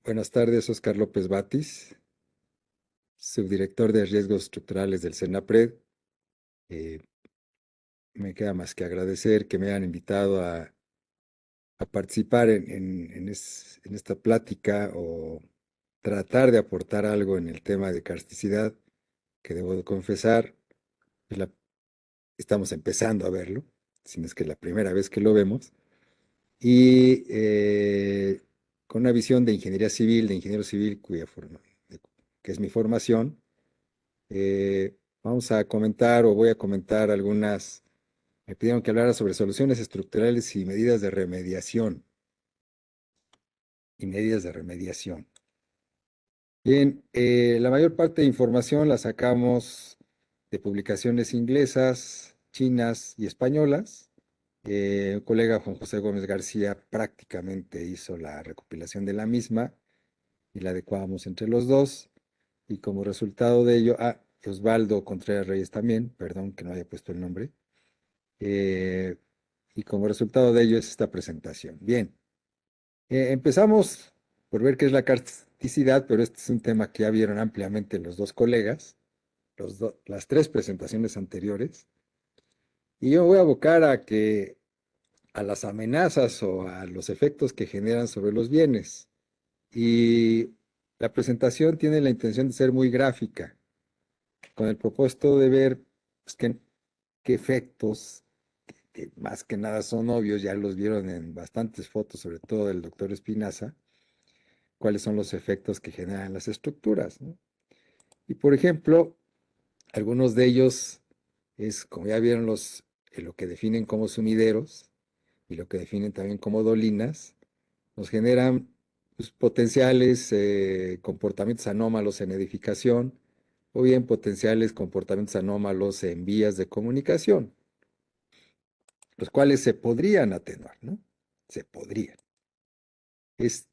Buenas tardes, Oscar López Batis, subdirector de riesgos estructurales del CENAPRED. Eh, Me queda más que agradecer que me hayan invitado a participar en esta plática o tratar de aportar algo en el tema de carsticidad, que debo de confesar, es la- estamos empezando a verlo, si no es que es la primera vez que lo vemos, y con una visión de ingeniería civil, de ingeniero civil, que es mi formación. Vamos a comentar o voy a comentar algunas, me pidieron que hablara sobre soluciones estructurales y medidas de remediación. Bien, la mayor parte de información la sacamos de publicaciones inglesas, chinas y españolas. Un colega, Juan José Gómez García, prácticamente hizo la recopilación de la misma y la adecuamos entre los dos. Y como resultado de ello, Osvaldo Contreras Reyes también, perdón que no haya puesto el nombre. eh, y como resultado de ello es esta presentación. Bien, empezamos por ver qué es la carticidad, pero este es un tema que ya vieron ampliamente los dos colegas, las tres presentaciones anteriores. Y yo voy a abocar a las amenazas o a los efectos que generan sobre los bienes. Y la presentación tiene la intención de ser muy gráfica, con el propósito de ver pues, qué efectos, que más que nada son obvios, ya los vieron en bastantes fotos, sobre todo del doctor Espinaza, cuáles son los efectos que generan las estructuras, ¿no? Y por ejemplo, algunos de ellos es, como ya vieron, lo que definen como sumideros y lo que definen también como dolinas, nos generan pues, potenciales comportamientos anómalos en edificación o bien potenciales comportamientos anómalos en vías de comunicación, los cuales se podrían atenuar, ¿no? Se podrían. Es,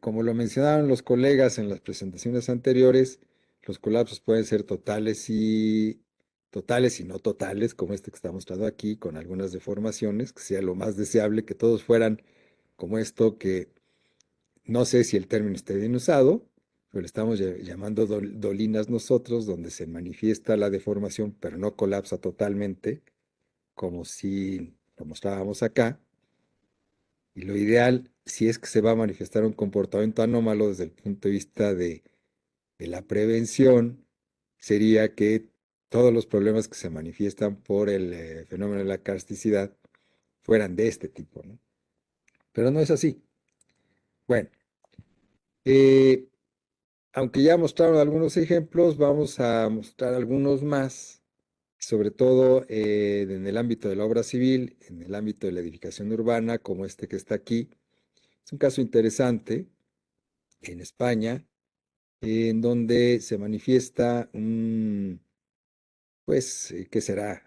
Como lo mencionaron los colegas en las presentaciones anteriores, los colapsos pueden ser totales y no totales, como este que está mostrado aquí, con algunas deformaciones, que sea lo más deseable que todos fueran como esto, que no sé si el término esté bien usado, pero le estamos llamando dolinas nosotros, donde se manifiesta la deformación, pero no colapsa totalmente, como si lo mostrábamos acá. Y lo ideal, si es que se va a manifestar un comportamiento anómalo desde el punto de vista de la prevención, sería que todos los problemas que se manifiestan por el fenómeno de la carsticidad fueran de este tipo, ¿no? Pero no es así. Bueno, eh, aunque ya mostraron algunos ejemplos, vamos a mostrar algunos más, sobre todo en el ámbito de la obra civil, en el ámbito de la edificación urbana, como este que está aquí. Es un caso interesante en España, en donde se manifiesta pues, ¿qué será?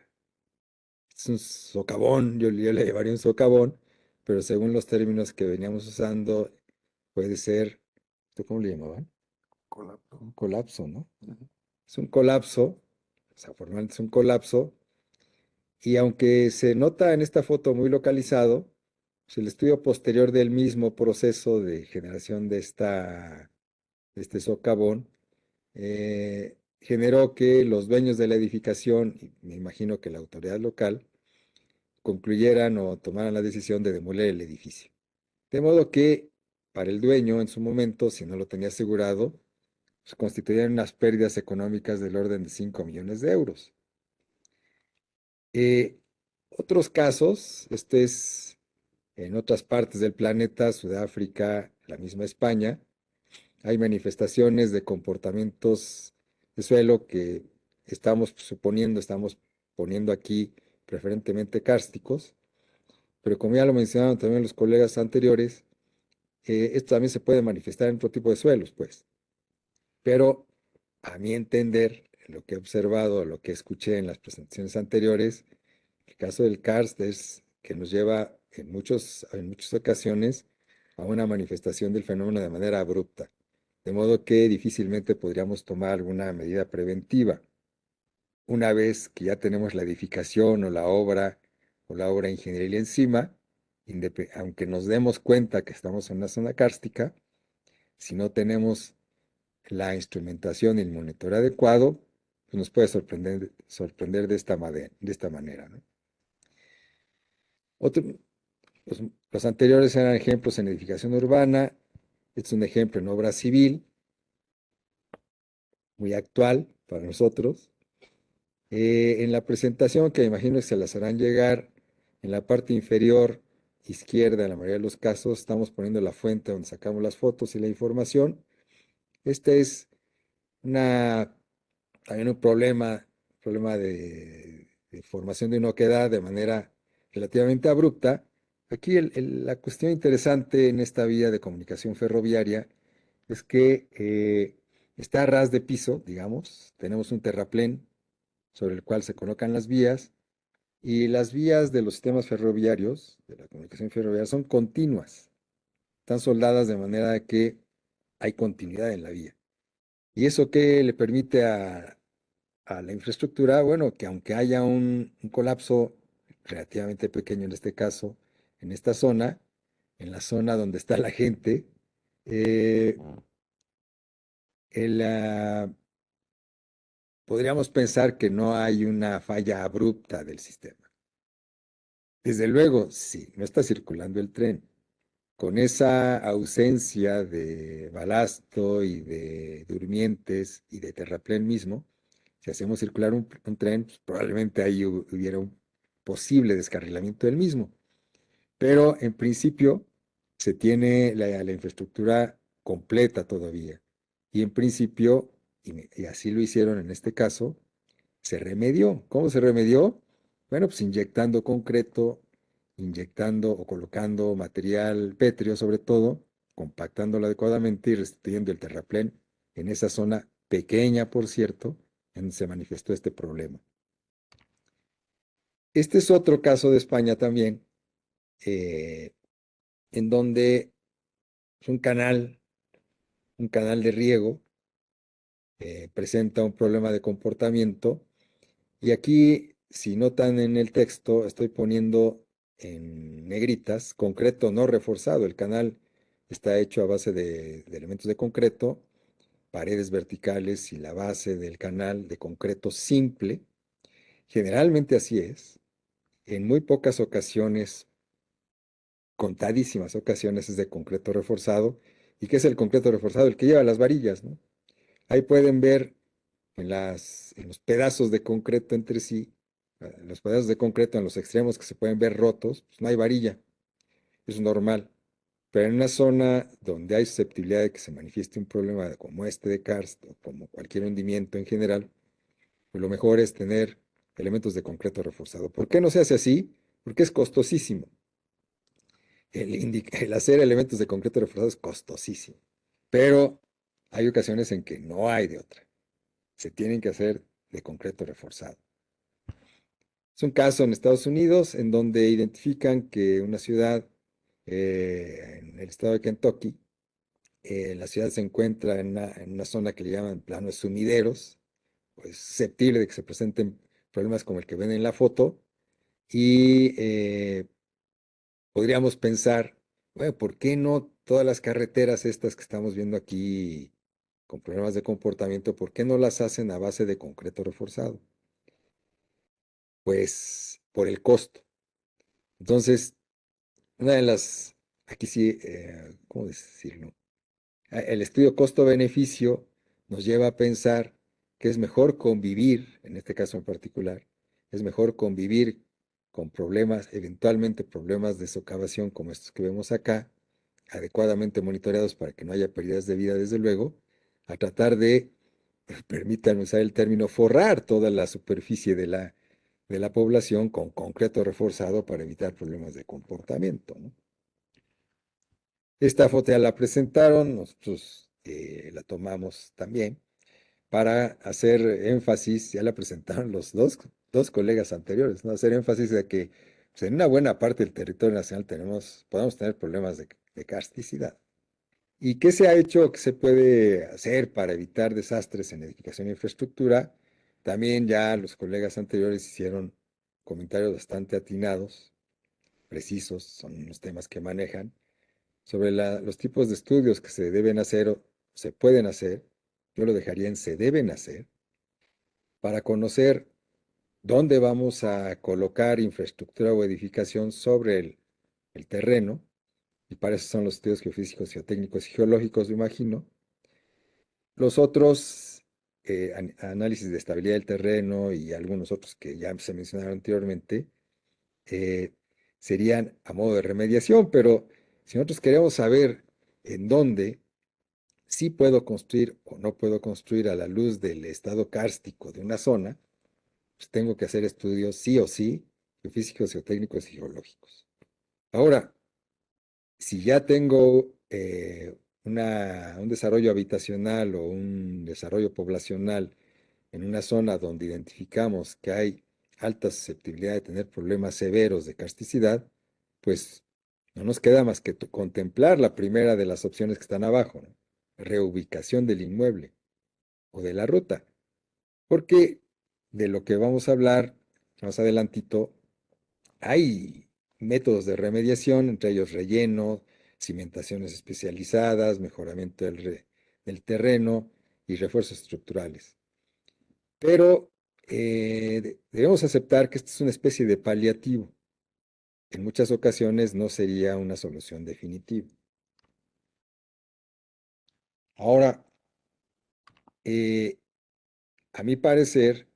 Es un socavón, yo le llevaría un socavón, pero según los términos que veníamos usando, puede ser, ¿esto cómo le llamaban? Un colapso, ¿no? Es un colapso, o sea, formalmente es un colapso, y aunque se nota en esta foto muy localizado, pues el estudio posterior del mismo proceso de generación de este socavón generó que los dueños de la edificación, y me imagino que la autoridad local, concluyeran o tomaran la decisión de demoler el edificio. De modo que para el dueño en su momento, si no lo tenía asegurado, pues constituían unas pérdidas económicas del orden de 5 millones de euros. Eh, Otros casos, este es en otras partes del planeta, Sudáfrica, la misma España, hay manifestaciones de comportamientos de suelo que estamos suponiendo, estamos poniendo aquí preferentemente kársticos, pero como ya lo mencionaron también los colegas anteriores, esto también se puede manifestar en otro tipo de suelos, pues. Pero a mi entender, lo que he observado, lo que escuché en las presentaciones anteriores, el caso del karst es que nos lleva en muchas ocasiones a una manifestación del fenómeno de manera abrupta, de modo que difícilmente podríamos tomar alguna medida preventiva. Una vez que ya tenemos la edificación o la obra ingenieril encima, aunque nos demos cuenta que estamos en una zona kárstica, si no tenemos la instrumentación y el monitoreo adecuado, pues nos puede sorprender de esta manera, ¿no? Otro, los anteriores eran ejemplos en edificación urbana. Este es un ejemplo en obra civil, muy actual para nosotros. En la presentación, que me imagino que se las harán llegar, en la parte inferior izquierda, en la mayoría de los casos, estamos poniendo la fuente donde sacamos las fotos y la información. Este es una, también un problema de formación de una oquedad de manera relativamente abrupta. Aquí la cuestión interesante en esta vía de comunicación ferroviaria es que está a ras de piso, digamos, tenemos un terraplén sobre el cual se colocan las vías y las vías de los sistemas ferroviarios, de la comunicación ferroviaria, son continuas, están soldadas de manera que hay continuidad en la vía. ¿Y eso qué le permite a la infraestructura? Bueno, que aunque haya un colapso relativamente pequeño en este caso, en esta zona, en la zona donde está la gente, eh, el, podríamos pensar que no hay una falla abrupta del sistema. Desde luego, sí, no está circulando el tren. Con esa ausencia de balasto y de durmientes y de terraplén mismo, si hacemos circular un tren, pues probablemente ahí hubiera un posible descarrilamiento del mismo. Pero en principio se tiene la infraestructura completa todavía. Y en principio, y así lo hicieron en este caso, se remedió. ¿Cómo se remedió? Bueno, pues inyectando concreto, inyectando o colocando material pétreo sobre todo, compactándolo adecuadamente y restituyendo el terraplén en esa zona pequeña, por cierto, en donde se manifestó este problema. Este es otro caso de España también, eh, en donde un canal de riego, presenta un problema de comportamiento. Y aquí, si notan en el texto, estoy poniendo en negritas concreto no reforzado. El canal está hecho a base de elementos de concreto, paredes verticales y la base del canal de concreto simple. Generalmente así es. En muy pocas ocasiones, contadísimas ocasiones, es de concreto reforzado. ¿Y qué es el concreto reforzado? El que lleva las varillas, ¿no? Ahí pueden ver en los pedazos de concreto entre sí, los pedazos de concreto en los extremos que se pueden ver rotos, pues no hay varilla, es normal. Pero en una zona donde hay susceptibilidad de que se manifieste un problema como este de karst o como cualquier hundimiento en general, pues lo mejor es tener elementos de concreto reforzado. ¿Por qué no se hace así? Porque es costosísimo. El hacer elementos de concreto reforzado es costosísimo. Pero hay ocasiones en que no hay de otra. Se tienen que hacer de concreto reforzado. Es un caso en Estados Unidos en donde identifican que una ciudad en el estado de Kentucky, la ciudad se encuentra en una zona que le llaman planos sumideros, pues susceptible de que se presenten problemas como el que ven en la foto, y podríamos pensar, bueno, ¿por qué no todas las carreteras estas que estamos viendo aquí con problemas de comportamiento, por qué no las hacen a base de concreto reforzado? Pues por el costo. Entonces, una de las, aquí sí, ¿cómo decirlo? El estudio costo-beneficio nos lleva a pensar que es mejor convivir, en este caso en particular, es mejor convivir con problemas, eventualmente problemas de socavación como estos que vemos acá, adecuadamente monitoreados para que no haya pérdidas de vida, desde luego, a tratar de, permítanme usar el término, forrar toda la superficie de la población con concreto reforzado para evitar problemas de comportamiento, ¿no? Esta foto ya la presentaron, nosotros la tomamos también para hacer énfasis, ya la presentaron los dos colegas anteriores, ¿no? Hacer énfasis de que pues, en una buena parte del territorio nacional podemos tener problemas de karsticidad. ¿Y qué se ha hecho, qué se puede hacer para evitar desastres en edificación e infraestructura? También ya los colegas anteriores hicieron comentarios bastante atinados, precisos, son los temas que manejan, sobre los tipos de estudios que se deben hacer o se pueden hacer. Yo lo dejaría en se deben hacer para conocer dónde vamos a colocar infraestructura o edificación sobre el terreno, y para eso son los estudios geofísicos, geotécnicos y geológicos, me imagino. Los otros, análisis de estabilidad del terreno y algunos otros que ya se mencionaron anteriormente, eh, serían a modo de remediación, pero si nosotros queremos saber en dónde sí puedo construir o no puedo construir a la luz del estado kárstico de una zona, pues tengo que hacer estudios sí o sí, geofísicos, geotécnicos y geológicos. Ahora, si ya tengo un desarrollo habitacional o un desarrollo poblacional en una zona donde identificamos que hay alta susceptibilidad de tener problemas severos de carsticidad, pues no nos queda más que contemplar la primera de las opciones que están abajo, ¿no? Reubicación del inmueble o de la ruta, porque de lo que vamos a hablar más adelantito, hay métodos de remediación, entre ellos relleno, cimentaciones especializadas, mejoramiento del terreno y refuerzos estructurales. Pero debemos aceptar que esto es una especie de paliativo. En muchas ocasiones no sería una solución definitiva. Ahora, eh, a mi parecer,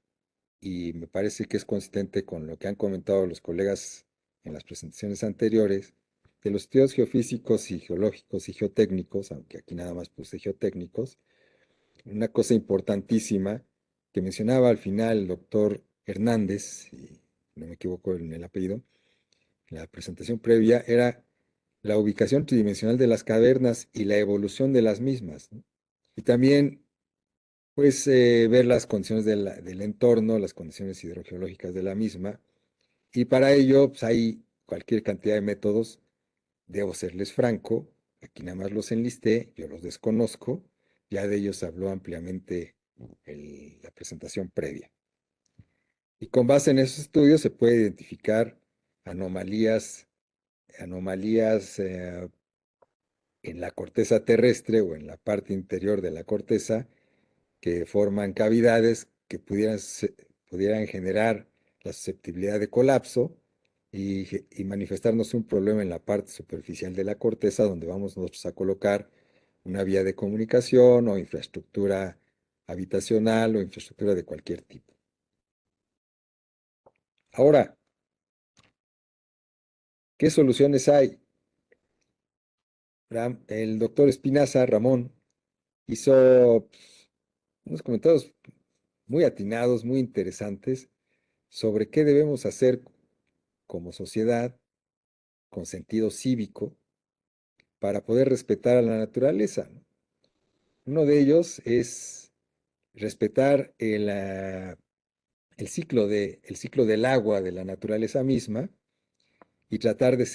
y me parece que es consistente con lo que han comentado los colegas en las presentaciones anteriores, de los estudios geofísicos y geológicos y geotécnicos, aunque aquí nada más puse geotécnicos, una cosa importantísima que mencionaba al final el doctor Hernández, si no me equivoco en el apellido, en la presentación previa, era la ubicación tridimensional de las cavernas y la evolución de las mismas, ¿no? Y también, pues, ver las condiciones del entorno, las condiciones hidrogeológicas de la misma. Y para ello, pues, hay cualquier cantidad de métodos. Debo serles franco, aquí nada más los enlisté, yo los desconozco, ya de ellos habló ampliamente la presentación previa. Y con base en esos estudios se puede identificar anomalías en la corteza terrestre o en la parte interior de la corteza que forman cavidades que pudieran generar la susceptibilidad de colapso y manifestarnos un problema en la parte superficial de la corteza donde vamos nosotros a colocar una vía de comunicación o infraestructura habitacional o infraestructura de cualquier tipo. Ahora, ¿qué soluciones hay? El doctor Espinaza, Ramón, hizo unos comentarios muy atinados, muy interesantes sobre qué debemos hacer como sociedad con sentido cívico para poder respetar a la naturaleza, ¿no? Uno de ellos es respetar el ciclo del agua de la naturaleza misma y tratar de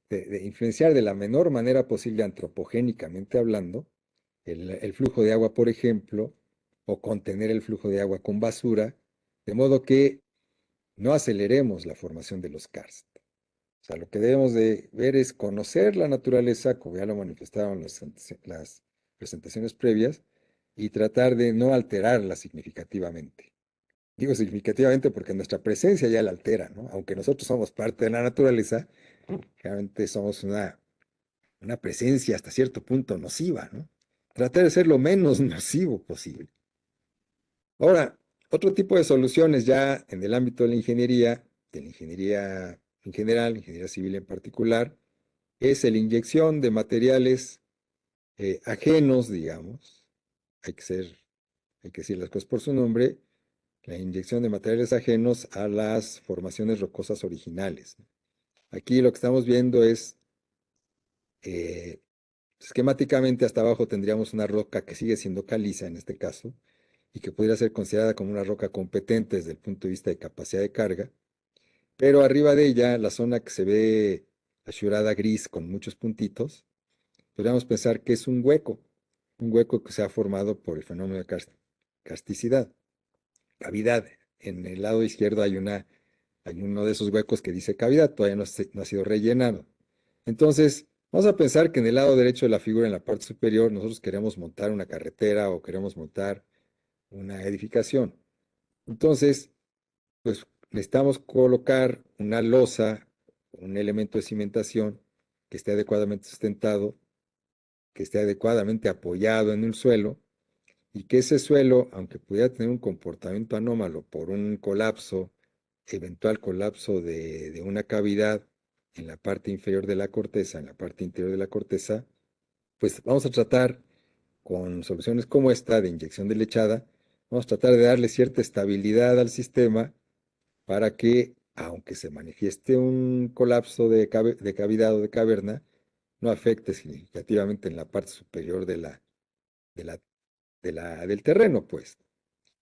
de influenciar de la menor manera posible antropogénicamente hablando el flujo de agua, por ejemplo, o contener el flujo de agua con basura, de modo que no aceleremos la formación de los karst. O sea, lo que debemos de ver es conocer la naturaleza, como ya lo manifestaron las presentaciones previas, y tratar de no alterarla significativamente. Digo significativamente porque nuestra presencia ya la altera, ¿no? Aunque nosotros somos parte de la naturaleza, realmente somos una presencia hasta cierto punto nociva, ¿no? Tratar de ser lo menos nocivo posible. Ahora, otro tipo de soluciones ya en el ámbito de la ingeniería en general, ingeniería civil en particular, es la inyección de materiales ajenos, digamos, hay que ser, hay que decir las cosas por su nombre, la inyección de materiales ajenos a las formaciones rocosas originales. Aquí lo que estamos viendo es, eh, esquemáticamente hasta abajo tendríamos una roca que sigue siendo caliza en este caso, y que pudiera ser considerada como una roca competente desde el punto de vista de capacidad de carga, pero arriba de ella, la zona que se ve asurada gris con muchos puntitos, podríamos pensar que es un hueco que se ha formado por el fenómeno de carsticidad, cavidad. En el lado izquierdo hay uno de esos huecos que dice cavidad, todavía no ha sido rellenado. Entonces, vamos a pensar que en el lado derecho de la figura, en la parte superior, nosotros queremos montar una carretera o queremos montar una edificación. Entonces, pues necesitamos colocar una losa, un elemento de cimentación que esté adecuadamente sustentado, que esté adecuadamente apoyado en el suelo y que ese suelo, aunque pudiera tener un comportamiento anómalo por un colapso, eventual colapso de una cavidad en la parte inferior de la corteza, en la parte interior de la corteza, pues vamos a tratar con soluciones como esta de inyección de lechada, vamos a tratar de darle cierta estabilidad al sistema para que, aunque se manifieste un colapso de cavidad o de caverna, no afecte significativamente en la parte superior de la, del terreno, pues.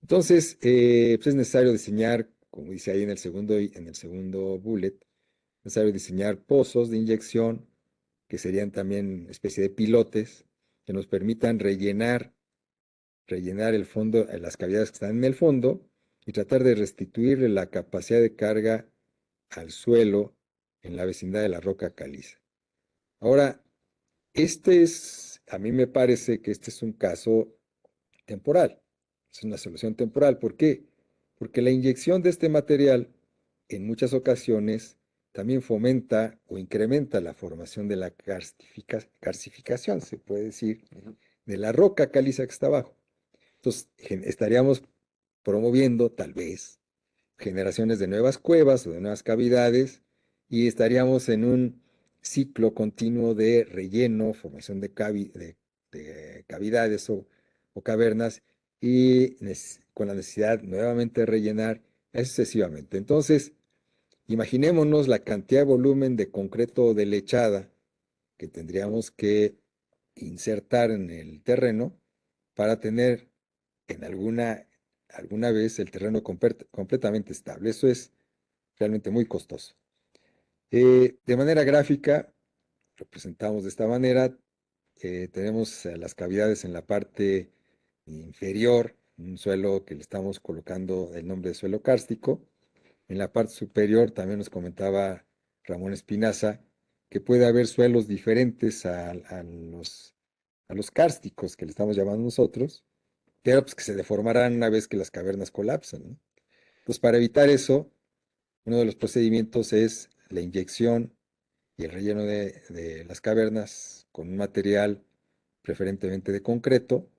Entonces, pues es necesario diseñar, como dice ahí en el segundo bullet, es necesario diseñar pozos de inyección, que serían también especie de pilotes, que nos permitan rellenar el fondo, las cavidades que están en el fondo, y tratar de restituirle la capacidad de carga al suelo en la vecindad de la roca caliza. Ahora, a mí me parece que este es un caso temporal, es una solución temporal. ¿Por qué? Porque la inyección de este material en muchas ocasiones también fomenta o incrementa la formación de la calcificación, se puede decir, de la roca caliza que está abajo. Entonces, estaríamos promoviendo tal vez generaciones de nuevas cuevas o de nuevas cavidades y estaríamos en un ciclo continuo de relleno, formación de cavidades o cavernas y con la necesidad nuevamente de rellenar excesivamente. Entonces, imaginémonos la cantidad de volumen de concreto de lechada que tendríamos que insertar en el terreno para tener en alguna vez el terreno completamente estable. Eso es realmente muy costoso. De manera gráfica, representamos de esta manera, tenemos las cavidades en la parte inferior, un suelo que le estamos colocando el nombre de suelo kárstico. En la parte superior también nos comentaba Ramón Espinaza que puede haber suelos diferentes a los kársticos que le estamos llamando nosotros, pero pues que se deformarán una vez que las cavernas colapsan, ¿no? Entonces, para evitar eso, uno de los procedimientos es la inyección y el relleno de las cavernas con un material preferentemente de concreto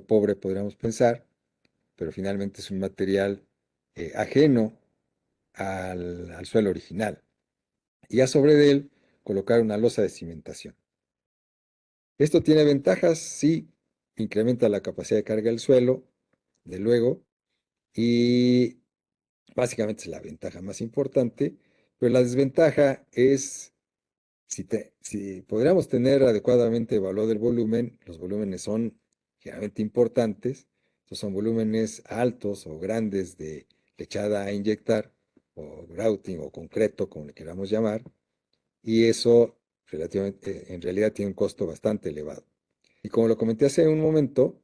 pobre podríamos pensar, pero finalmente es un material ajeno al suelo original. Y ya sobre de él colocar una losa de cimentación. Esto tiene ventajas, sí, incrementa la capacidad de carga del suelo, de luego, y básicamente es la ventaja más importante, pero la desventaja es si podríamos tener adecuadamente valor del volumen, los volúmenes son generalmente importantes, estos son volúmenes altos o grandes de lechada a inyectar, o grouting o concreto, como le queramos llamar, y eso relativamente, en realidad tiene un costo bastante elevado. Y como lo comenté hace un momento,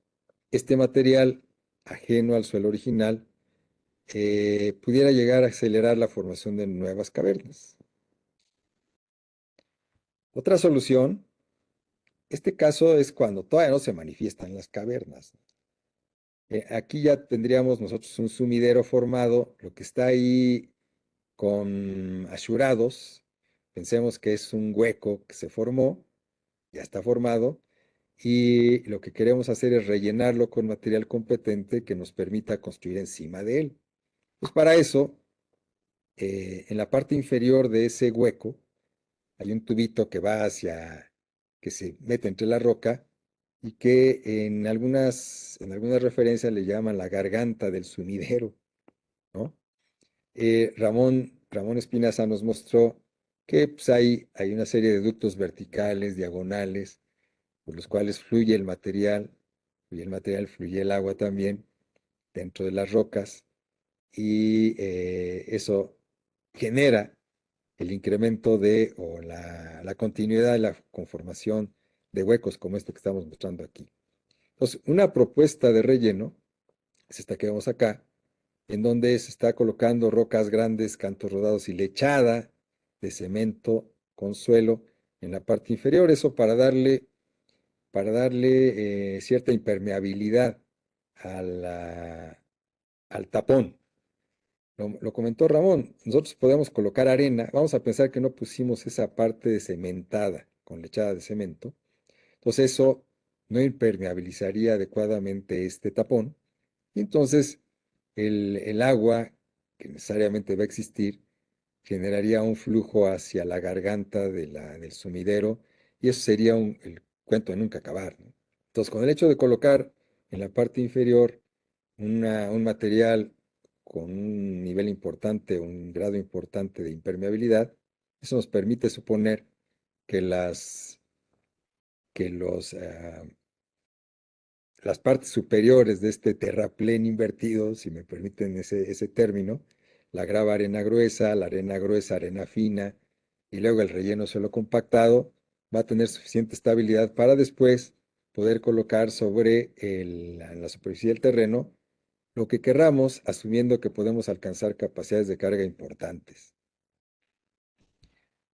este material ajeno al suelo original pudiera llegar a acelerar la formación de nuevas cavernas. Otra solución, este caso es cuando todavía no se manifiestan las cavernas. Aquí ya tendríamos nosotros un sumidero formado, lo que está ahí con asurados, pensemos que es un hueco que se formó, ya está formado, y lo que queremos hacer es rellenarlo con material competente que nos permita construir encima de él. Pues para eso, en la parte inferior de ese hueco, hay un tubito que se mete entre la roca y que en algunas referencias le llaman la garganta del sumidero, ¿no? Ramón Espinaza nos mostró que pues, hay una serie de ductos verticales, diagonales, por los cuales fluye el material, fluye el agua también dentro de las rocas y eso genera el incremento de o la continuidad de la conformación de huecos como este que estamos mostrando aquí. Entonces, una propuesta de relleno es esta que vemos acá, en donde se está colocando rocas grandes, cantos rodados y lechada de cemento con suelo en la parte inferior, eso para darle cierta impermeabilidad al tapón. Lo comentó Ramón, nosotros podemos colocar arena, vamos a pensar que no pusimos esa parte de cementada con lechada de cemento, entonces eso no impermeabilizaría adecuadamente este tapón, y entonces el agua que necesariamente va a existir generaría un flujo hacia la garganta del sumidero, y eso sería el cuento de nunca acabar, ¿no? Entonces, con el hecho de colocar en la parte inferior un material con un nivel importante, un grado importante de impermeabilidad, eso nos permite suponer que que las partes superiores de este terraplén invertido, si me permiten ese término, la grava arena gruesa, arena fina, y luego el relleno suelo compactado, va a tener suficiente estabilidad para después poder colocar sobre la superficie del terreno lo que querramos, asumiendo que podemos alcanzar capacidades de carga importantes.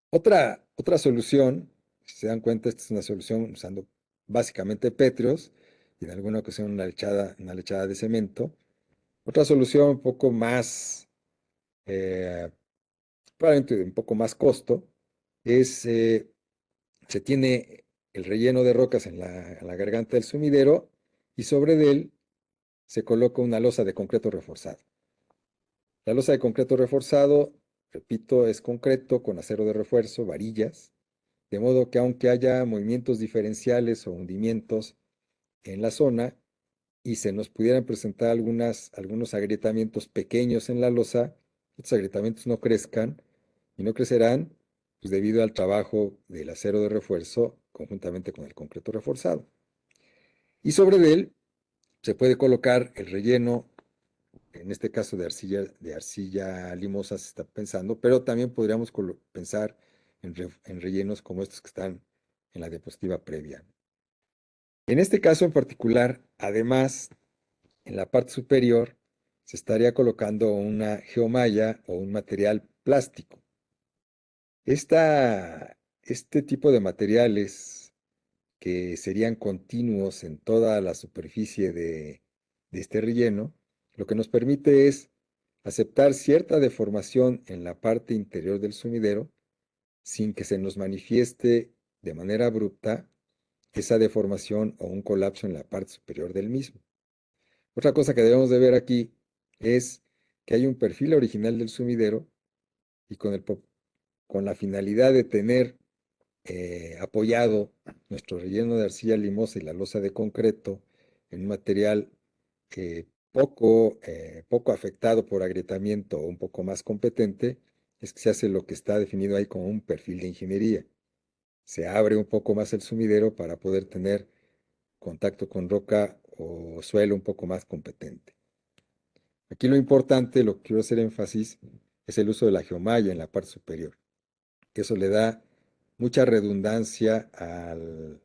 Otra solución, si se dan cuenta, esta es una solución usando básicamente pétreos y en alguna ocasión una lechada de cemento. Otra solución un poco más, eh, probablemente de un poco más costo, es se tiene el relleno de rocas en la garganta del sumidero y sobre de él se coloca una losa de concreto reforzado. La losa de concreto reforzado, repito, es concreto con acero de refuerzo, varillas, de modo que aunque haya movimientos diferenciales o hundimientos en la zona y se nos pudieran presentar algunos agrietamientos pequeños en la losa, estos agrietamientos no crezcan y no crecerán pues, debido al trabajo del acero de refuerzo conjuntamente con el concreto reforzado. Y sobre él se puede colocar el relleno, en este caso de arcilla limosa se está pensando, pero también podríamos pensar en rellenos como estos que están en la diapositiva previa. En este caso en particular, además, en la parte superior se estaría colocando una geomalla o un material plástico. Este tipo de materiales que serían continuos en toda la superficie de este relleno, lo que nos permite es aceptar cierta deformación en la parte interior del sumidero sin que se nos manifieste de manera abrupta esa deformación o un colapso en la parte superior del mismo. Otra cosa que debemos de ver aquí es que hay un perfil original del sumidero y con la finalidad de tener apoyado nuestro relleno de arcilla limosa y la losa de concreto en un material poco afectado por agrietamiento o un poco más competente, es que se hace lo que está definido ahí como un perfil de ingeniería. Se abre un poco más el sumidero para poder tener contacto con roca o suelo un poco más competente. Aquí lo importante, lo que quiero hacer énfasis, es el uso de la geomalla en la parte superior. Eso le da mucha redundancia al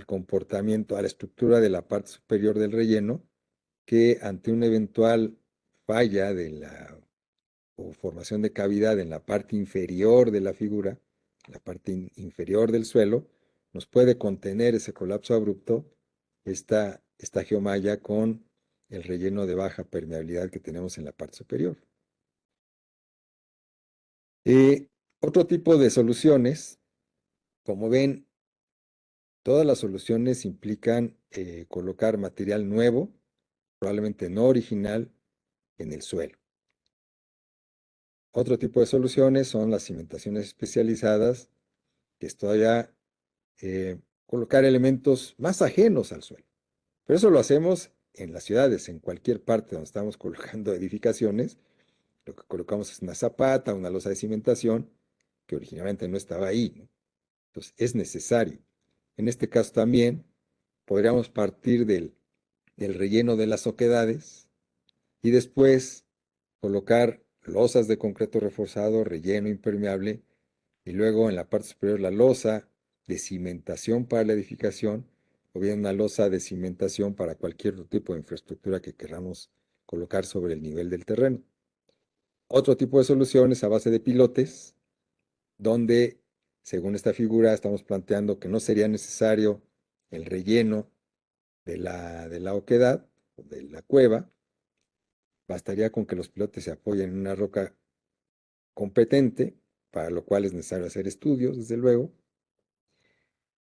comportamiento, a la estructura de la parte superior del relleno, que ante una eventual falla o formación de cavidad en la parte inferior de la figura, la parte inferior del suelo, nos puede contener ese colapso abrupto, esta geomalla con el relleno de baja permeabilidad que tenemos en la parte superior. Eh, Otro tipo de soluciones, como ven, todas las soluciones implican colocar material nuevo, probablemente no original, en el suelo. Otro tipo de soluciones son las cimentaciones especializadas, que es todavía colocar elementos más ajenos al suelo. Pero eso lo hacemos en las ciudades, en cualquier parte donde estamos colocando edificaciones. Lo que colocamos es una zapata, una losa de cimentación, que originalmente no estaba ahí, ¿no? Entonces es necesario. En este caso también podríamos partir del relleno de las oquedades y después colocar losas de concreto reforzado, relleno impermeable, y luego en la parte superior la losa de cimentación para la edificación, o bien una losa de cimentación para cualquier otro tipo de infraestructura que queramos colocar sobre el nivel del terreno. Otro tipo de soluciones a base de pilotes, donde, según esta figura, estamos planteando que no sería necesario el relleno de la oquedad, de la cueva. Bastaría con que los pilotes se apoyen en una roca competente, para lo cual es necesario hacer estudios, desde luego.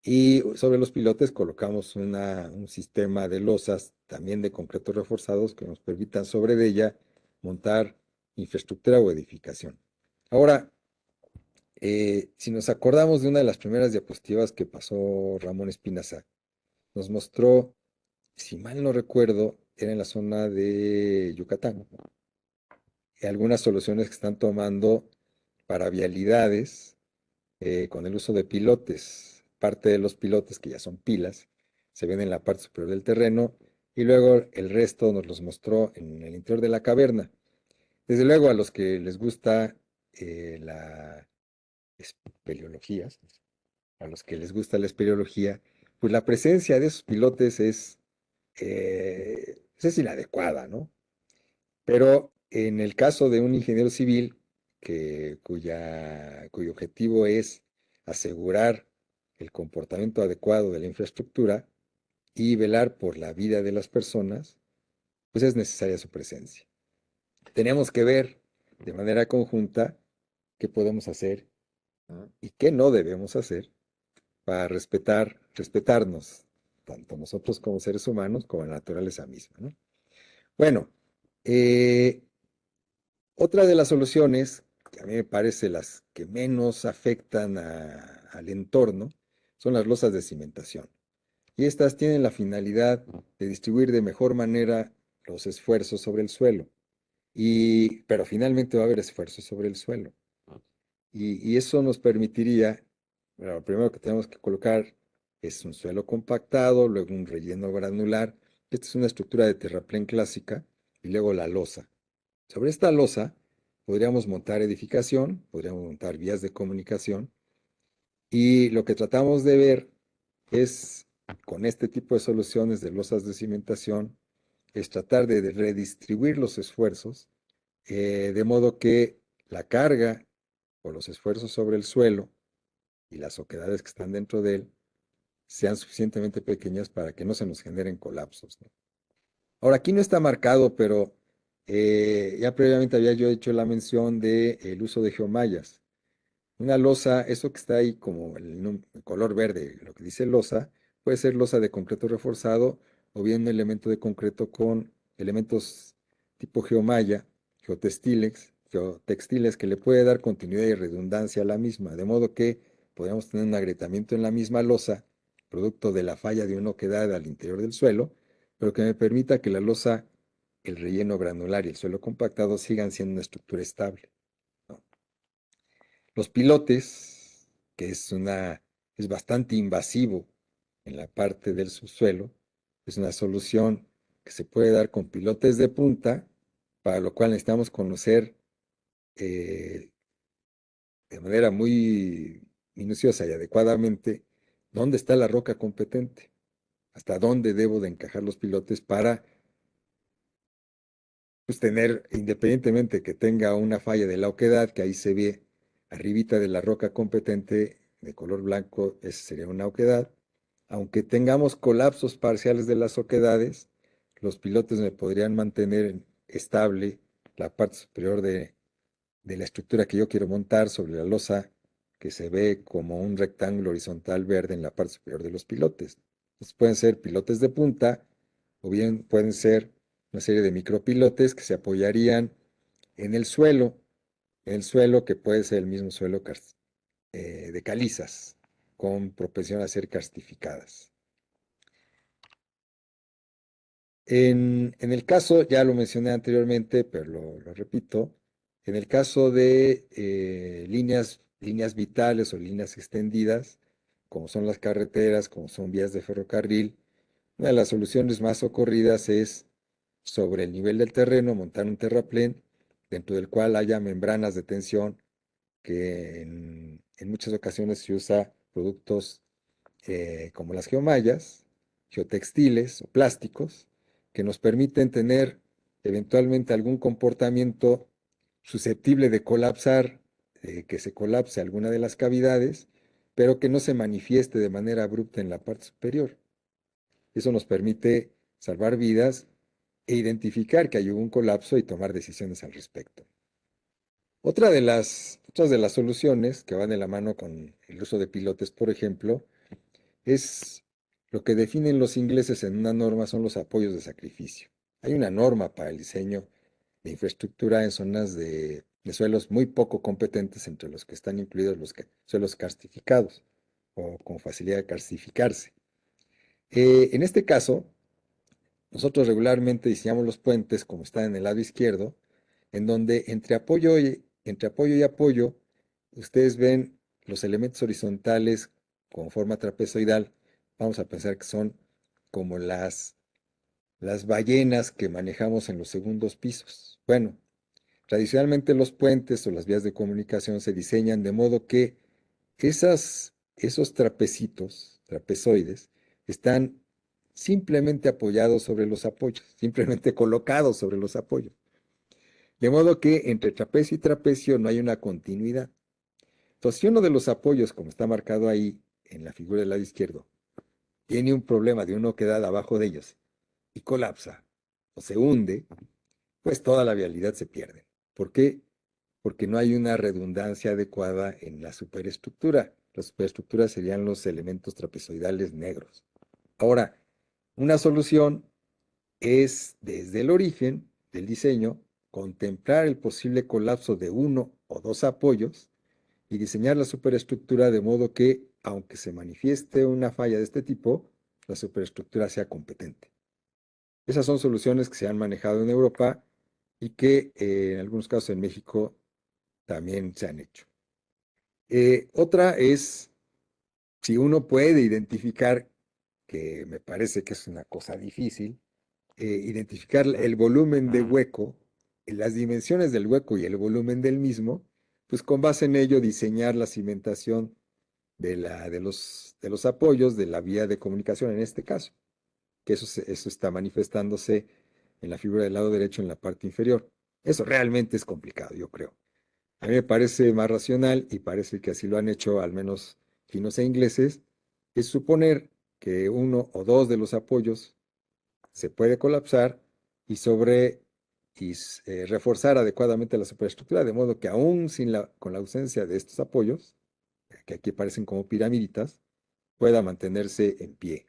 Y sobre los pilotes colocamos un sistema de losas, también de concreto reforzados, que nos permitan sobre de ella montar infraestructura o edificación. Ahora, si nos acordamos de una de las primeras diapositivas que pasó Ramón Espinaza, nos mostró, si mal no recuerdo, era en la zona de Yucatán, algunas soluciones que están tomando para vialidades con el uso de pilotes. Parte de los pilotes, que ya son pilas, se ven en la parte superior del terreno y luego el resto nos los mostró en el interior de la caverna. Desde luego, a los que les gusta la espeleología, a los que les gusta la espeleología, pues la presencia de esos pilotes es inadecuada, ¿no? Pero en el caso de un ingeniero civil cuyo objetivo es asegurar el comportamiento adecuado de la infraestructura y velar por la vida de las personas, pues es necesaria su presencia. Tenemos que ver de manera conjunta qué podemos hacer, ¿no? Y qué no debemos hacer para respetarnos, tanto nosotros como seres humanos, como la naturaleza misma, ¿no? Bueno, eh, otra de las soluciones, que a mí me parece las que menos afectan al entorno, son las losas de cimentación. Y estas tienen la finalidad de distribuir de mejor manera los esfuerzos sobre el suelo. Pero finalmente va a haber esfuerzos sobre el suelo. Y eso nos permitiría, bueno, lo primero que tenemos que colocar es un suelo compactado, luego un relleno granular. Esta es una estructura de terraplén clásica, y luego la losa. Sobre esta losa podríamos montar edificación, podríamos montar vías de comunicación, y lo que tratamos de ver es, con este tipo de soluciones de losas de cimentación, es tratar de redistribuir los esfuerzos, de modo que la carga o los esfuerzos sobre el suelo y las oquedades que están dentro de él sean suficientemente pequeñas para que no se nos generen colapsos, ¿no? Ahora, aquí no está marcado, pero ya previamente había yo hecho la mención del uso de geomallas. Una losa, eso que está ahí como el color verde, lo que dice losa, puede ser losa de concreto reforzado o bien un elemento de concreto con elementos tipo geomalla, geotextiles que le puede dar continuidad y redundancia a la misma, de modo que podemos tener un agrietamiento en la misma losa, producto de la falla de una oquedad al interior del suelo, pero que me permita que la losa, el relleno granular y el suelo compactado sigan siendo una estructura estable, ¿no? Los pilotes, que es bastante invasivo en la parte del subsuelo, es una solución que se puede dar con pilotes de punta, para lo cual necesitamos conocer eh, de manera muy minuciosa y adecuadamente dónde está la roca competente, hasta dónde debo de encajar los pilotes para, pues, tener, independientemente que tenga una falla de la oquedad, que ahí se ve arribita de la roca competente de color blanco, esa sería una oquedad. Aunque tengamos colapsos parciales de las oquedades, los pilotes me podrían mantener estable la parte superior de la estructura que yo quiero montar sobre la losa, que se ve como un rectángulo horizontal verde en la parte superior de los pilotes. Entonces pueden ser pilotes de punta, o bien pueden ser una serie de micropilotes que se apoyarían en el suelo que puede ser el mismo suelo de calizas, con propensión a ser carstificadas. En el caso, ya lo mencioné anteriormente, pero lo repito, en el caso de líneas vitales o líneas extendidas, como son las carreteras, como son vías de ferrocarril, una de las soluciones más ocurridas es, sobre el nivel del terreno, montar un terraplén dentro del cual haya membranas de tensión, que en muchas ocasiones se usa productos como las geomallas, geotextiles o plásticos, que nos permiten tener eventualmente algún comportamiento susceptible de colapsar, que se colapse alguna de las cavidades, pero que no se manifieste de manera abrupta en la parte superior. Eso nos permite salvar vidas e identificar que hay un colapso y tomar decisiones al respecto. Otras de las soluciones que van de la mano con el uso de pilotes, por ejemplo, es lo que definen los ingleses en una norma, son los apoyos de sacrificio. Hay una norma para el diseño de infraestructura en zonas de suelos muy poco competentes, entre los que están incluidos los suelos karstificados o con facilidad de karstificarse. En este caso, nosotros regularmente diseñamos los puentes como están en el lado izquierdo, en donde entre apoyo y apoyo, ustedes ven los elementos horizontales con forma trapezoidal. Vamos a pensar que son como las ballenas que manejamos en los segundos pisos. Bueno, tradicionalmente los puentes o las vías de comunicación se diseñan de modo que esos trapecitos, trapezoides, están simplemente apoyados sobre los apoyos, simplemente colocados sobre los apoyos. De modo que entre trapecio y trapecio no hay una continuidad. Entonces, si uno de los apoyos, como está marcado ahí en la figura del lado izquierdo, tiene un problema de una oquedad abajo de ellos y colapsa o se hunde, pues toda la vialidad se pierde. ¿Por qué? Porque no hay una redundancia adecuada en la superestructura. La superestructura serían los elementos trapezoidales negros. Ahora, una solución es, desde el origen del diseño, contemplar el posible colapso de uno o dos apoyos y diseñar la superestructura de modo que, aunque se manifieste una falla de este tipo, la superestructura sea competente. Esas son soluciones que se han manejado en Europa y que en algunos casos en México también se han hecho. Otra es, si uno puede identificar, que me parece que es una cosa difícil, identificar el volumen de hueco, las dimensiones del hueco y el volumen del mismo, pues con base en ello diseñar la cimentación de los apoyos de la vía de comunicación en este caso, que eso está manifestándose en la figura del lado derecho en la parte inferior. Eso realmente es complicado, yo creo. A mí me parece más racional y parece que así lo han hecho al menos finos e ingleses, es suponer que uno o dos de los apoyos se puede colapsar y reforzar adecuadamente la superestructura, de modo que aún con la ausencia de estos apoyos, que aquí parecen como piramiditas, pueda mantenerse en pie.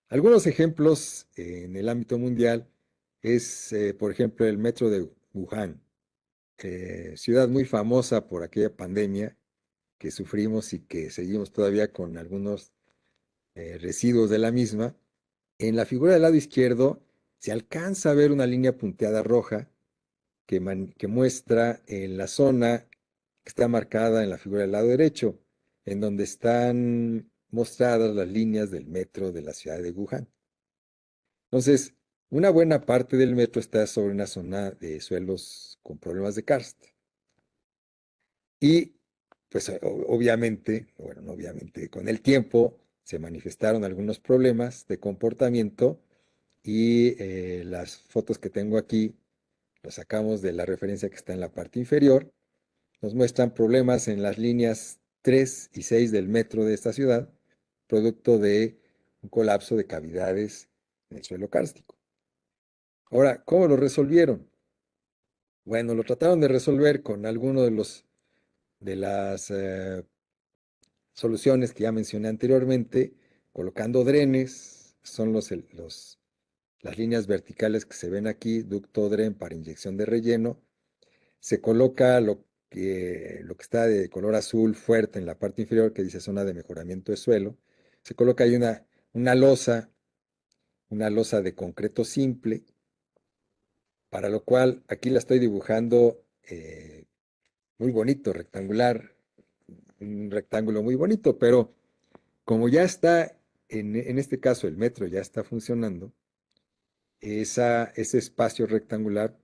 Algunos ejemplos en el ámbito mundial es, por ejemplo, el metro de Wuhan, ciudad muy famosa por aquella pandemia que sufrimos y que seguimos todavía con algunos residuos de la misma. En la figura del lado izquierdo se alcanza a ver una línea punteada roja que muestra en la zona que está marcada en la figura del lado derecho, en donde están mostradas las líneas del metro de la ciudad de Wuhan. Entonces, una buena parte del metro está sobre una zona de suelos con problemas de karst. Y pues obviamente, bueno, no obviamente, con el tiempo se manifestaron algunos problemas de comportamiento y las fotos que tengo aquí las sacamos de la referencia que está en la parte inferior. Nos muestran problemas en las líneas 3 y 6 del metro de esta ciudad, producto de un colapso de cavidades en el suelo kárstico. Ahora, ¿cómo lo resolvieron? Bueno, lo trataron de resolver con alguno de las soluciones que ya mencioné anteriormente, colocando drenes, son las líneas verticales que se ven aquí, ducto dren para inyección de relleno. Se coloca lo que está de color azul fuerte en la parte inferior, que dice zona de mejoramiento de suelo. Se coloca ahí una losa de concreto simple, para lo cual aquí la estoy dibujando muy bonito, rectangular, un rectángulo muy bonito, pero como ya está, en este caso el metro ya está funcionando, ese espacio rectangular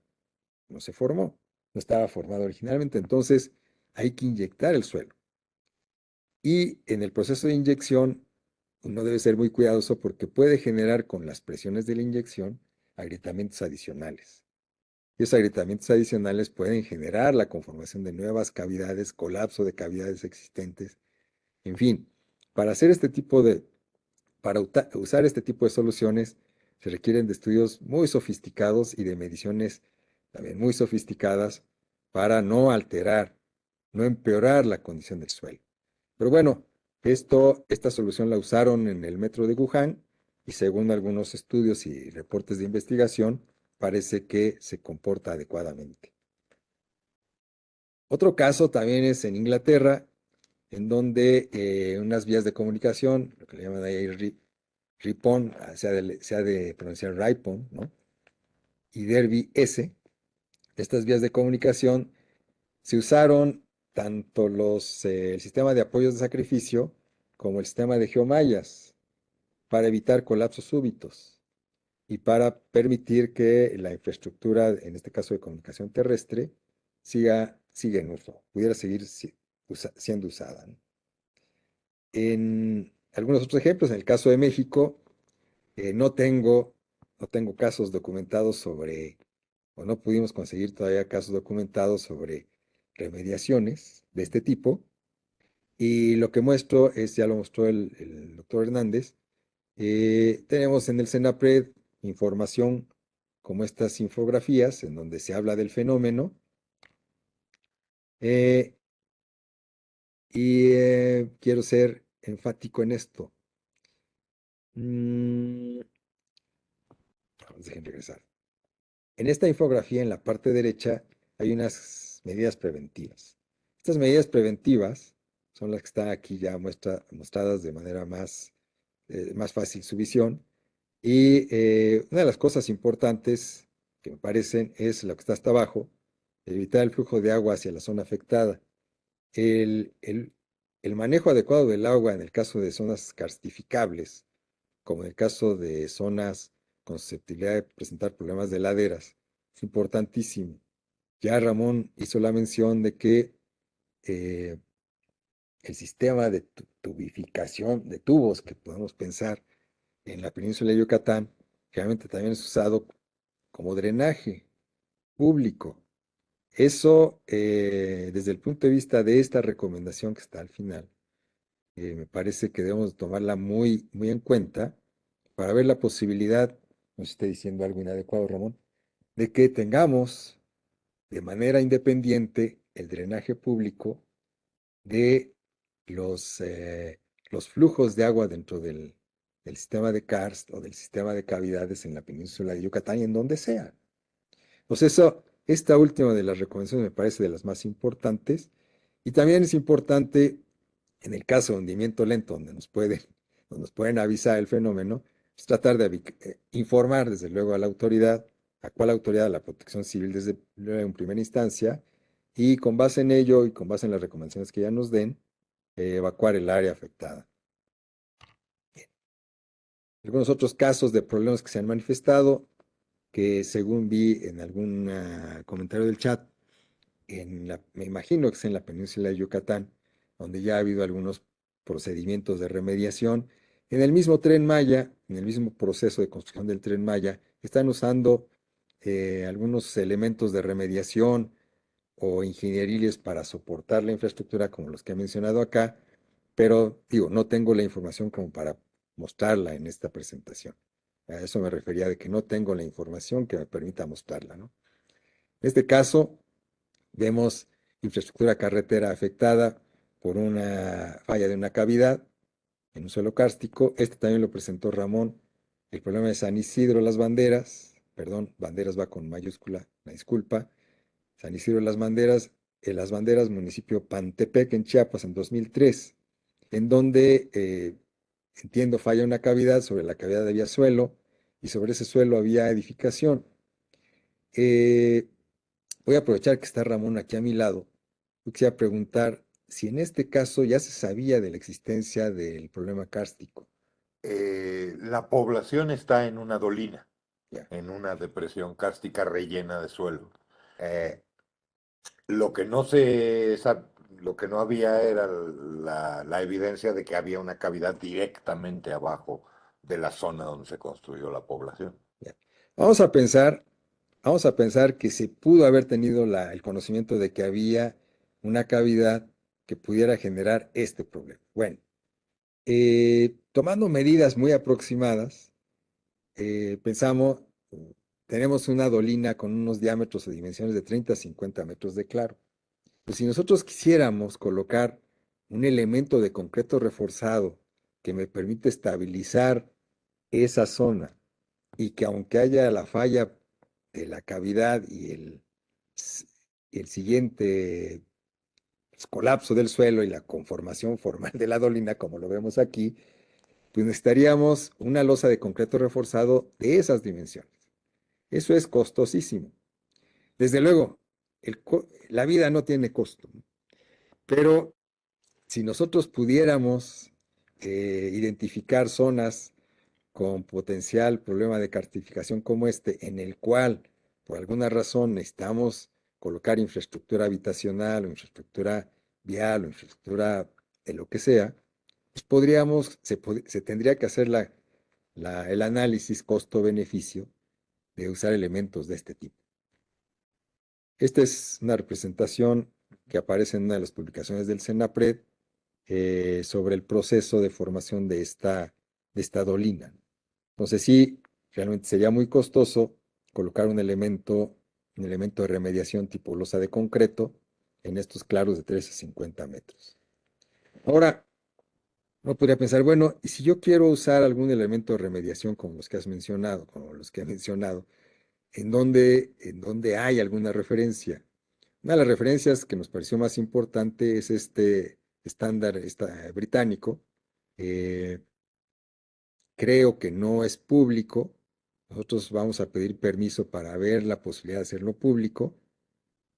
no se formó, no estaba formado originalmente, entonces hay que inyectar el suelo. Y en el proceso de inyección, uno debe ser muy cuidadoso porque puede generar con las presiones de la inyección agrietamientos adicionales. Y esos agrietamientos adicionales pueden generar la conformación de nuevas cavidades, colapso de cavidades existentes. En fin, para hacer este tipo de, para usar este tipo de soluciones se requieren de estudios muy sofisticados y de mediciones también muy sofisticadas para no alterar, no empeorar la condición del suelo. Pero bueno, esta solución la usaron en el metro de Wuhan y según algunos estudios y reportes de investigación, parece que se comporta adecuadamente. Otro caso también es en Inglaterra, en donde unas vías de comunicación, lo que le llaman ahí Ripon, se ha de pronunciar Ripon, ¿no? Y Derby S, estas vías de comunicación se usaron tanto el sistema de apoyos de sacrificio como el sistema de geomallas para evitar colapsos súbitos y para permitir que la infraestructura, en este caso de comunicación terrestre, siga en uso, pudiera seguir siendo usada, ¿no? En algunos otros ejemplos, en el caso de México, no tengo, no tengo casos documentados sobre, o no pudimos conseguir todavía casos documentados sobre remediaciones de este tipo. Y lo que muestro es, ya lo mostró el doctor Hernández, tenemos en el CENAPRED información como estas infografías en donde se habla del fenómeno eh, y quiero ser enfático en esto. Mm, Dejen regresar. En esta infografía, en la parte derecha, hay unas medidas preventivas. Estas medidas preventivas son las que están aquí ya mostradas de manera más fácil su visión. Y una de las cosas importantes que me parecen es lo que está hasta abajo, evitar el flujo de agua hacia la zona afectada. El, el- el manejo adecuado del agua en el caso de zonas karstificables, como en el caso de zonas con susceptibilidad de presentar problemas de laderas, es importantísimo. Ya Ramón hizo la mención de que eh, el sistema de tubificación de tubos que podemos pensar en la península de Yucatán, realmente también es usado como drenaje público. Eso, desde el punto de vista de esta recomendación que está al final, me parece que debemos tomarla muy, muy en cuenta para ver la posibilidad, no esté diciendo algo inadecuado, Ramón, de que tengamos de manera independiente el drenaje público de los, eh, los flujos de agua dentro del sistema de karst o del sistema de cavidades en la península de Yucatán y en donde sea. Pues esta última de las recomendaciones me parece de las más importantes y también es importante en el caso de hundimiento lento, donde nos pueden avisar el fenómeno, pues tratar de informar desde luego a la autoridad, a cuál autoridad, a la Protección Civil desde luego en primera instancia, y con base en ello y con base en las recomendaciones que ya nos den, evacuar el área afectada. Algunos otros casos de problemas que se han manifestado, que según vi en algún comentario del chat, me imagino que es en la península de Yucatán, donde ya ha habido algunos procedimientos de remediación. En el mismo Tren Maya, en el mismo proceso de construcción del Tren Maya, están usando algunos elementos de remediación o ingenieriles para soportar la infraestructura como los que he mencionado acá, pero digo, no tengo la información como para mostrarla en esta presentación. A eso me refería de que no tengo la información que me permita mostrarla, ¿no? En este caso, vemos infraestructura carretera afectada por una falla de una cavidad en un suelo kárstico. Este también lo presentó Ramón. El problema de San Isidro, las banderas, perdón, banderas va con mayúscula, la disculpa. San Isidro, las banderas, municipio Pantepec en Chiapas en 2003, en donde entiendo falla una cavidad, sobre la cavidad había suelo y sobre ese suelo había edificación. Eh, Voy a aprovechar que está Ramón aquí a mi lado. Yo quisiera preguntar si en este caso ya se sabía de la existencia del problema kárstico. La población está en una dolina, Ya, en una depresión kárstica rellena de suelo. Eh, lo que no se, lo que no había era la evidencia de que había una cavidad directamente abajo de la zona donde se construyó la población. Ya. Vamos a pensar, vamos a pensar que se pudo haber tenido el conocimiento de que había una cavidad que pudiera generar este problema. Bueno, tomando medidas muy aproximadas, pensamos, tenemos una dolina con unos diámetros o dimensiones de 30 a 50 metros de claro. Pues si nosotros quisiéramos colocar un elemento de concreto reforzado que me permite estabilizar esa zona y que aunque haya la falla de la cavidad y el siguiente pues, colapso del suelo y la conformación formal de la dolina, como lo vemos aquí, pues necesitaríamos una losa de concreto reforzado de esas dimensiones. Eso es costosísimo. Desde luego, la vida no tiene costo, ¿no? Pero si nosotros pudiéramos identificar zonas con potencial problema de cartificación como este, en el cual por alguna razón necesitamos colocar infraestructura habitacional o infraestructura vial o infraestructura de lo que sea, pues se tendría que hacer el análisis costo-beneficio de usar elementos de este tipo. Esta es una representación que aparece en una de las publicaciones del CENAPRED sobre el proceso de formación de esta dolina. Entonces sí, realmente sería muy costoso colocar un elemento de remediación tipo losa de concreto en estos claros de 3 a 50 metros. Ahora, uno podría pensar, bueno, y si yo quiero usar algún elemento de remediación como los que has mencionado, como los que he mencionado, ¿en dónde hay alguna referencia? Una de las referencias que nos pareció más importante es este estándar británico. eh, Creo que no es público. Nosotros vamos a pedir permiso para ver la posibilidad de hacerlo público.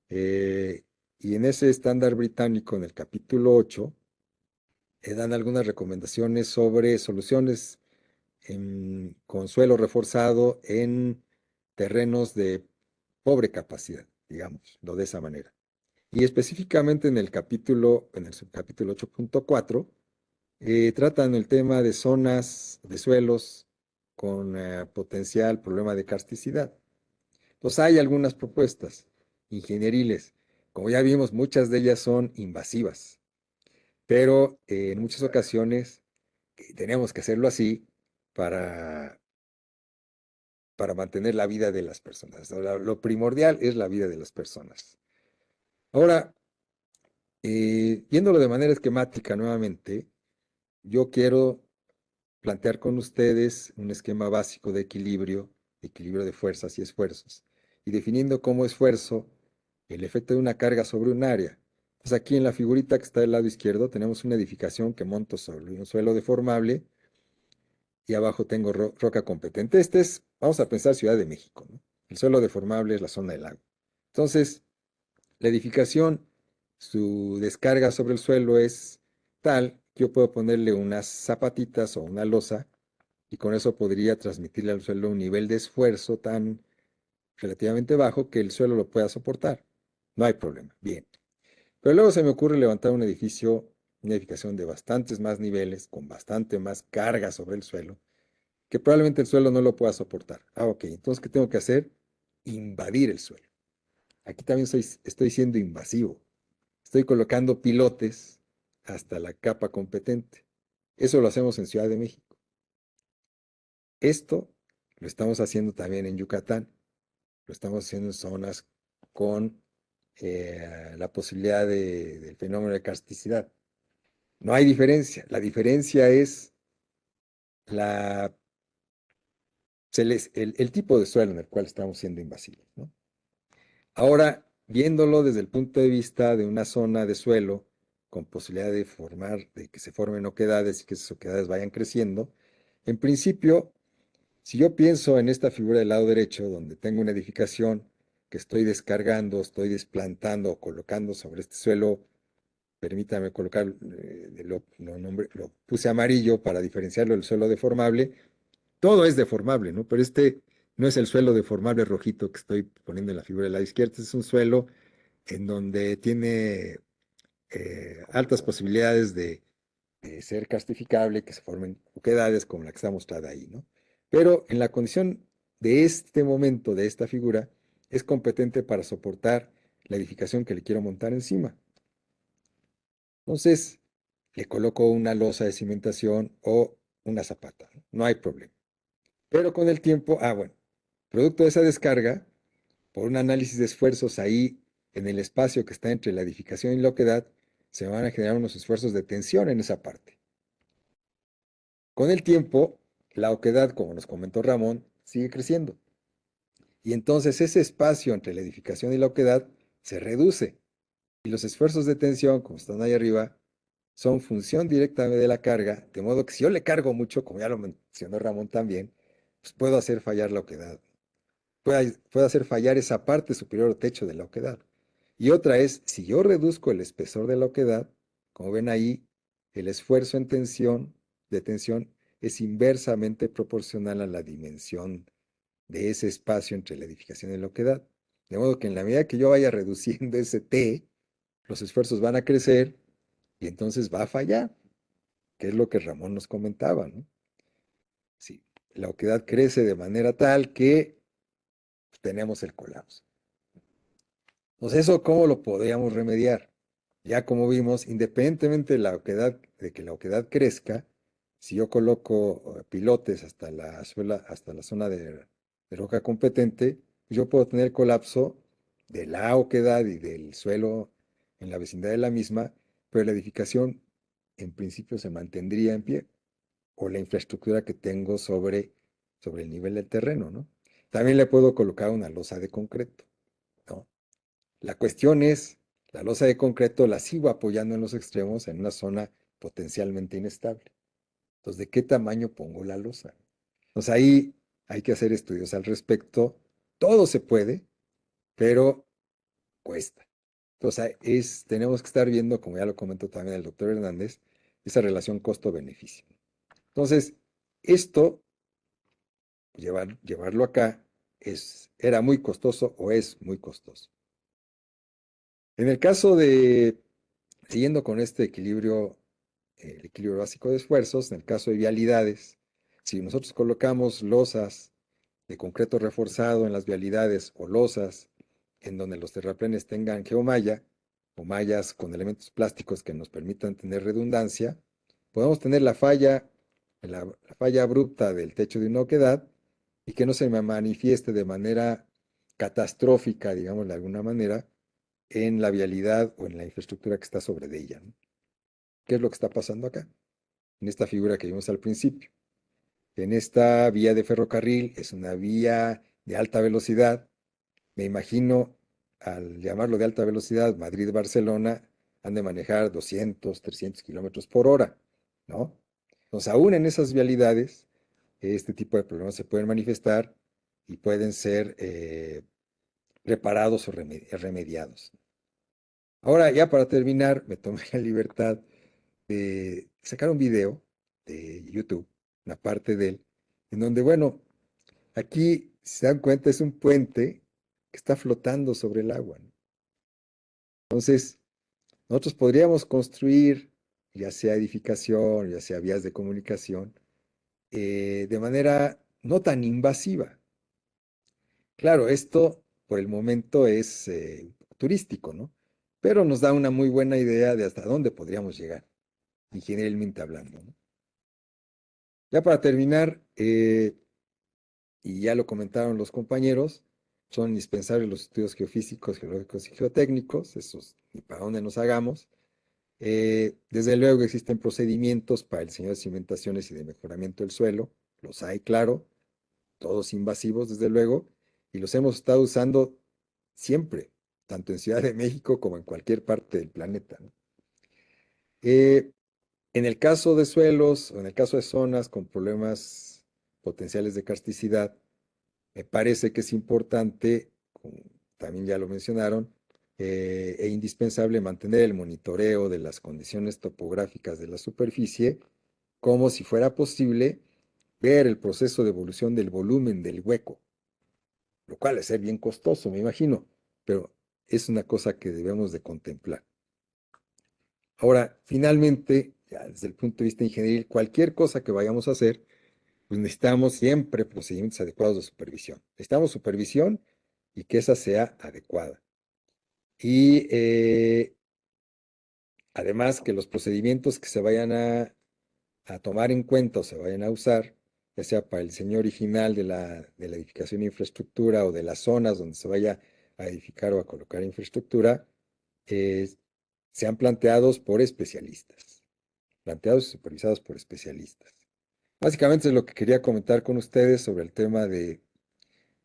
eh, y en ese estándar británico, en el capítulo 8, dan algunas recomendaciones sobre soluciones con suelo reforzado en terrenos de pobre capacidad, digámoslo de esa manera. Y específicamente en el subcapítulo 8.4, tratan el tema de zonas de suelos con potencial problema de carsticidad. Entonces hay algunas propuestas ingenieriles. Como ya vimos, muchas de ellas son invasivas, pero en muchas ocasiones tenemos que hacerlo así para, para mantener la vida de las personas. Lo primordial es la vida de las personas. Ahora, viéndolo de manera esquemática nuevamente, yo quiero plantear con ustedes un esquema básico de equilibrio de fuerzas y esfuerzos, y definiendo como esfuerzo el efecto de una carga sobre un área. Pues aquí en la figurita que está del lado izquierdo tenemos una edificación que monto sobre un suelo deformable y abajo tengo roca competente. Vamos a pensar Ciudad de México, ¿no? El suelo deformable es la zona del lago. Entonces, la edificación, su descarga sobre el suelo es tal que yo puedo ponerle unas zapatitas o una losa y con eso podría transmitirle al suelo un nivel de esfuerzo tan relativamente bajo que el suelo lo pueda soportar. No hay problema. Bien. Pero luego se me ocurre levantar una edificación de bastantes más niveles, con bastante más carga sobre el suelo, que probablemente el suelo no lo pueda soportar. Ok. Entonces, ¿qué tengo que hacer? Invadir el suelo. Aquí también estoy siendo invasivo. Estoy colocando pilotes hasta la capa competente. Eso lo hacemos en Ciudad de México. Esto lo estamos haciendo también en Yucatán. Lo estamos haciendo en zonas con la posibilidad del fenómeno de carsticidad. No hay diferencia. La diferencia es la, el tipo de suelo en el cual estamos siendo invasivos, ¿no? Ahora, viéndolo desde el punto de vista de una zona de suelo con posibilidad de que se formen oquedades y que esas oquedades vayan creciendo, en principio, si yo pienso en esta figura del lado derecho, donde tengo una edificación que estoy descargando, estoy desplantando o colocando sobre este suelo, permítame colocar, lo puse amarillo para diferenciarlo del suelo deformable, todo es deformable, ¿no? Pero no es el suelo deformable rojito que estoy poniendo en la figura de la izquierda, es un suelo en donde tiene altas posibilidades de ser castificable, que se formen oquedades como la que está mostrada ahí, ¿no? Pero en la condición de este momento, de esta figura, es competente para soportar la edificación que le quiero montar encima. Entonces, le coloco una losa de cimentación o una zapata, ¿no? No hay problema. Pero con el tiempo, bueno, producto de esa descarga, por un análisis de esfuerzos ahí en el espacio que está entre la edificación y la oquedad, se van a generar unos esfuerzos de tensión en esa parte. Con el tiempo, la oquedad, como nos comentó Ramón, sigue creciendo. Y entonces ese espacio entre la edificación y la oquedad se reduce. Y los esfuerzos de tensión, como están ahí arriba, son función directamente de la carga, de modo que si yo le cargo mucho, como ya lo mencionó Ramón también, pues puedo hacer fallar la oquedad. Puedo hacer fallar esa parte superior o techo de la oquedad. Y otra es, si yo reduzco el espesor de la oquedad, como ven ahí, el esfuerzo en tensión, de tensión, es inversamente proporcional a la dimensión de ese espacio entre la edificación y la oquedad. De modo que en la medida que yo vaya reduciendo ese T, los esfuerzos van a crecer y entonces va a fallar, que es lo que Ramón nos comentaba, ¿no? Sí, la oquedad crece de manera tal que tenemos el colapso. Entonces, ¿eso cómo lo podríamos remediar? Ya como vimos, independientemente de que la oquedad crezca, si yo coloco pilotes hasta la suela, hasta la zona de roca competente, yo puedo tener colapso de la oquedad y del suelo en la vecindad de la misma, pero la edificación en principio se mantendría en pie, o la infraestructura que tengo sobre el nivel del terreno, ¿no? También le puedo colocar una losa de concreto, ¿no? La cuestión es, la losa de concreto la sigo apoyando en los extremos en una zona potencialmente inestable. Entonces, ¿de qué tamaño pongo la losa? Entonces ahí hay que hacer estudios al respecto. Todo se puede, pero cuesta. Entonces tenemos que estar viendo, como ya lo comentó también el doctor Hernández, esa relación costo-beneficio. Entonces, esto, llevarlo acá, era muy costoso o es muy costoso. En el caso de, siguiendo con este equilibrio, el equilibrio básico de esfuerzos, en el caso de vialidades, si nosotros colocamos losas de concreto reforzado en las vialidades o losas en donde los terraplenes tengan geomalla o mallas con elementos plásticos que nos permitan tener redundancia, podemos tener la falla abrupta del techo de una oquedad y que no se manifieste de manera catastrófica, digamos de alguna manera, en la vialidad o en la infraestructura que está sobre de ella, ¿no? ¿Qué es lo que está pasando acá? En esta figura que vimos al principio. En esta vía de ferrocarril es una vía de alta velocidad. Me imagino, al llamarlo de alta velocidad, Madrid-Barcelona, han de manejar 200, 300 kilómetros por hora, ¿no? Entonces, aún en esas vialidades, este tipo de problemas se pueden manifestar y pueden ser reparados o remediados. Ahora, ya para terminar, me tomé la libertad de sacar un video de YouTube, una parte de él, en donde, bueno, aquí, si se dan cuenta, es un puente que está flotando sobre el agua, ¿no? Entonces, nosotros podríamos construir, ya sea edificación, ya sea vías de comunicación, de manera no tan invasiva. Claro, esto por el momento es turístico, ¿no? Pero nos da una muy buena idea de hasta dónde podríamos llegar, ingenierilmente hablando, ¿no? Ya para terminar, y ya lo comentaron los compañeros, son indispensables los estudios geofísicos, geológicos y geotécnicos, esos ni para dónde nos hagamos. Desde luego existen procedimientos para el diseño de cimentaciones y de mejoramiento del suelo, los hay, claro, todos invasivos, desde luego, y los hemos estado usando siempre, tanto en Ciudad de México como en cualquier parte del planeta, ¿no? Eh, en el caso de suelos o en el caso de zonas con problemas potenciales de carsticidad, me parece que es importante, como también ya lo mencionaron, e indispensable mantener el monitoreo de las condiciones topográficas de la superficie, como si fuera posible ver el proceso de evolución del volumen del hueco, lo cual es ser bien costoso, me imagino, pero es una cosa que debemos de contemplar. Ahora, finalmente, ya desde el punto de vista ingenieril, cualquier cosa que vayamos a hacer, pues necesitamos siempre procedimientos adecuados de supervisión. Necesitamos supervisión y que esa sea adecuada. Y además que los procedimientos que se vayan a tomar en cuenta o se vayan a usar, ya sea para el diseño original de la edificación de infraestructura o de las zonas donde se vaya a edificar o a colocar infraestructura, eh, sean planteados por especialistas, planteados y supervisados por especialistas. Básicamente es lo que quería comentar con ustedes sobre el tema de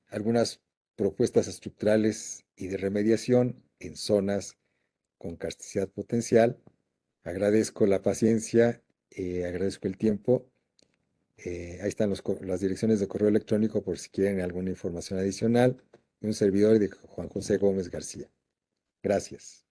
algunas propuestas estructurales y de remediación en zonas con carsticidad potencial. Agradezco la paciencia, agradezco el tiempo. Ahí están las direcciones de correo electrónico por si quieren alguna información adicional. Un servidor de Juan José Gómez García. Gracias.